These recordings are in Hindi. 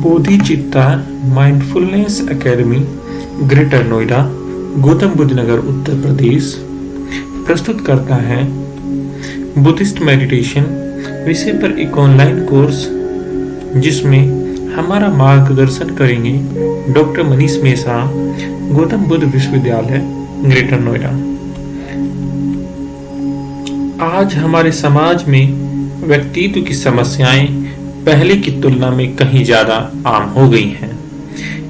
बोधिचित्ता mindfulness academy, greater Noida, Gautam Buddh Nagar, Uttar Pradesh प्रस्तुत करता है बुद्धिस्ट मेडिटेशन विषय पर एक ऑनलाइन कोर्स, जिसमें हमारा मार्गदर्शन करेंगे डॉक्टर मनीष मेश्राम, गौतम बुद्ध विश्वविद्यालय, ग्रेटर नोएडा। आज हमारे समाज में व्यक्तित्व की समस्याएं पहले की तुलना में कहीं ज्यादा आम हो गई हैं।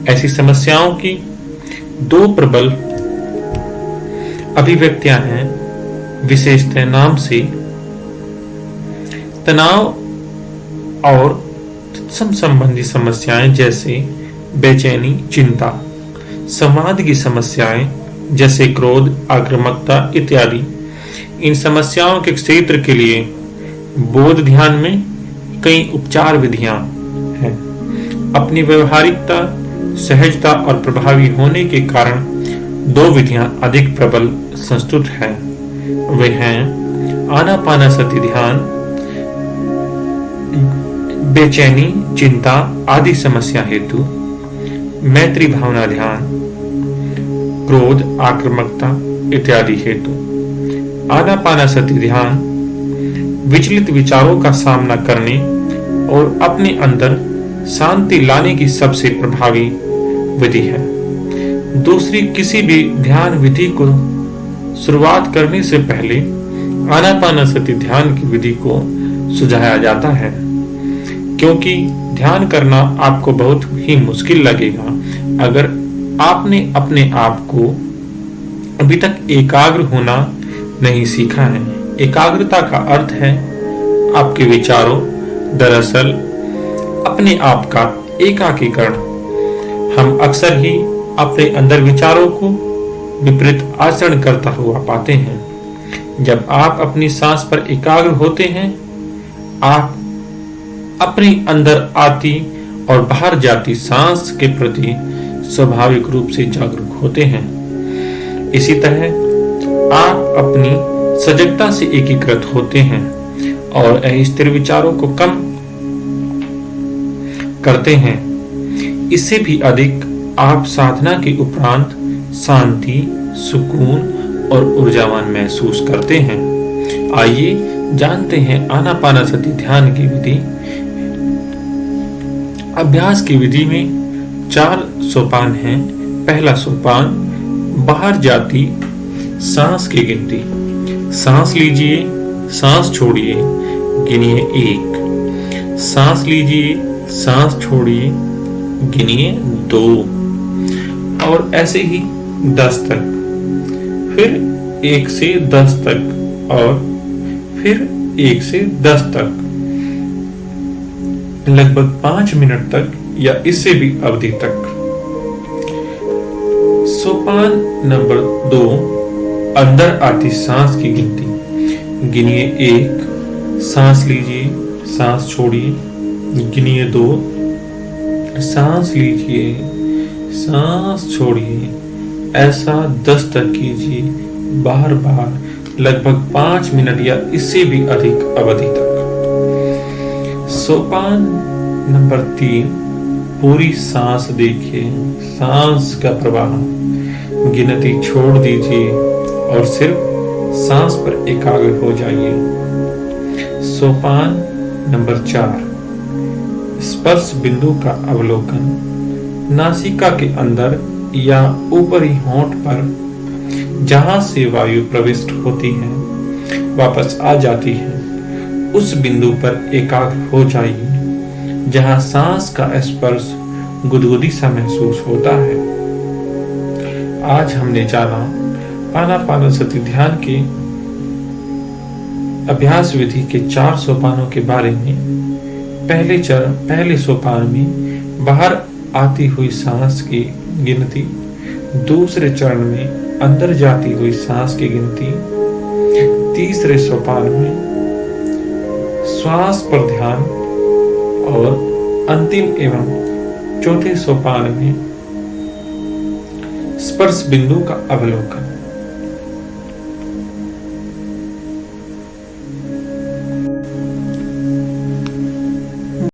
ऐसी समस्याओं की दो प्रबल अभिव्यक्तियां हैं, विशेषतः नाम से तनाव और संबंधी समस्याएं जैसे बेचैनी, चिंता, संवाद की समस्याएं जैसे क्रोध, आक्रामकता इत्यादि। इन समस्याओं के क्षेत्र के लिए बौद्ध ध्यान में कई उपचार विधियां हैं। अपनी व्यवहारिकता, सहजता और प्रभावी होने के कारण दो विधियां अधिक प्रबल संस्तुत हैं। वे हैं आनापानसति ध्यान, बेचैनी, चिंता आदि समस्या हेतु, मैत्री भावना ध्यान, क्रोध, आक्रामकता इत्यादि हेतु। आनापानसति ध्यान विचलित विचारों का सामना करने और अपने अंदर शांति लाने की सबसे प्रभावी विधि है। दूसरी, किसी भी ध्यान विधि को शुरुआत करने से पहले आनापानसति ध्यान की विधि को सुझाया जाता है, क्योंकि ध्यान करना आपको बहुत ही मुश्किल लगेगा अगर आपने अपने आप को अभी तक एकाग्र होना नहीं सीखा है। एकाग्रता का अर्थ है आपके विचारों, दरअसल अपने आप का एकाकीकरण। हम अक्सर ही अपने अंदर विचारों को विपरीत आचरण करता हुआ पाते हैं। जब आप अपनी सांस पर एकाग्र होते हैं, आप अपने अंदर आती और बाहर जाती सांस के प्रति स्वाभाविक रूप से जागरूक होते हैं। इसी तरह आप अपनी सजगता से एकीकृत होते हैं और अस्थिर विचारों को कम करते हैं। इससे भी अधिक आप साधना के उपरांत शांति, सुकून और ऊर्जावान महसूस करते हैं। आइए जानते हैं आनापानसति ध्यान की विधि। अभ्यास की विधि में 4 सोपान हैं। पहला सोपान, बाहर जाती सांस की गिनती। सांस लीजिए, सांस छोड़िए, गिनिए 1। सांस लीजिए, सांस छोड़िए, गिनिए 2, और ऐसे ही 10 तक, फिर 1 से 10 तक, और फिर 1 से 10 तक, लगभग 5 मिनट तक या इससे भी अवधि तक। सोपान नंबर 2, अंदर आती सांस की गिनती। गिनिए 1, सांस लीजिए, सांस छोड़िए, गिनिए 2, सांस लीजिए, सांस छोड़िए। ऐसा 10 तक कीजिए, बार बार, लगभग 5 मिनट या इससे भी अधिक अवधि तक। सोपान नंबर 3, पूरी सांस देखिए, सांस का प्रवाह, गिनती छोड़ दीजिए और सिर्फ सांस पर एकाग्र हो जाइए। सोपान नंबर 4, स्पर्श बिंदु का अवलोकन। नासिका के अंदर या ऊपरी होंठ पर जहां से वायु प्रविष्ट होती है, वापस आ जाती है, उस बिंदु पर एकाग्र हो जाइए जहां सांस का स्पर्श गुदगुदी सा महसूस होता है। आज हमने जाना आनापानसति ध्यान के अभ्यास विधि के 4 सोपानों के बारे में। पहले सोपान में बाहर आती हुई सांस की गिनती, दूसरे चरण में अंदर जाती हुई सांस की गिनती, तीसरे सोपान में श्वास पर ध्यान, और अंतिम एवं चौथे सोपान में स्पर्श बिंदु का अवलोकन।